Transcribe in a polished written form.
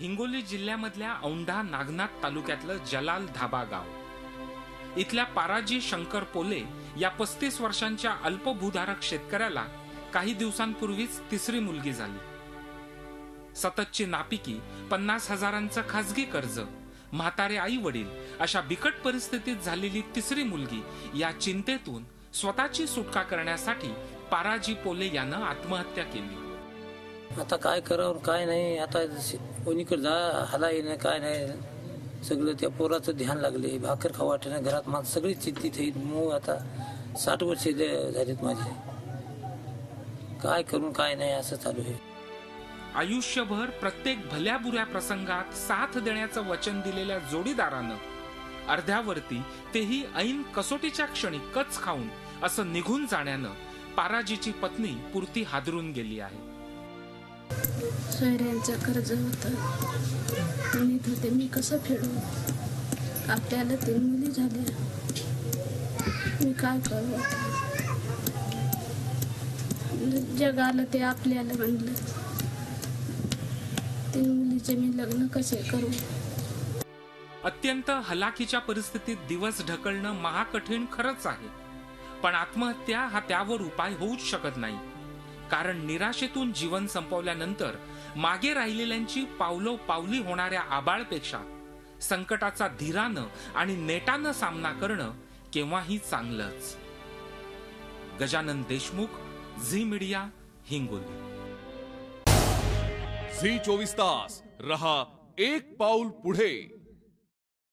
हिंगोली जिल्ह्यामधल्या औंढा नागनाथ तालुक्यातलं जलाल धाबा गाव। इथल्या पाराजी शंकर पोले या 35 वर्षांच्या अल्पभूधारक शेतकऱ्याला काही दिवसांपूर्वीच तिसरी मुलगी झाली। सततची नापिकी, 50 हजारांचं खाजगी कर्ज, म्हातारे आई वडील अशा बिकट परिस्थितीत झालेली तिसरी मुलगी या चिंतेतून स्वतःची सुटका करण्यासाठी पाराजी पोले यानं आत्महत्या केली। आता काय करावं काय नाही, आता कोणीकडे जा हाला येणं काय नाही, सगळं त्या पोराचं ध्यान लागले, भाकर खाऊ वाटेना, घरात माझं सगळी चिंतित आहेत। मग आता 60 वर्ष झालीत माझे, काय करून काय नाही असं चालू आहे। आयुष्यभर प्रत्येक भल्या बुऱ्या प्रसंगात साथ देण्याचं वचन दिलेल्या जोडीदारानं अर्ध्यावरती तेही ऐन कसोटीच्या क्षणी कच खाऊन असं निघून जाण्यानं पाराजीची पत्नी पुरती हादरून गेली आहे। सोयऱ्यांचं कर्ज होतं, म्हणत होते मी कसं फेडू, आपल्याला 3 मुली झाल्या, मी काय करू, जग आलं ते आपल्याला म्हणलं, 3 मुलीचे मी लग्न कसे करू। अत्यंत हलाखीच्या परिस्थितीत दिवस ढकलणं महाकठीण खरंच आहे, पण आत्महत्या हा त्यावर उपाय होऊच शकत नाही। कारण निराशेतून जीवन संपवल्यानंतर मागे राहिलेल्यांची पावलोपावली होणाऱ्या आबाळपेक्षा संकटाचा धीरानं आणि नेटानं सामना करणं केव्हाही चांगलंच। Gajanan Deshmukh, Zee media, Hingoli. Zee 24 तास रहा एक पाऊल पुढे।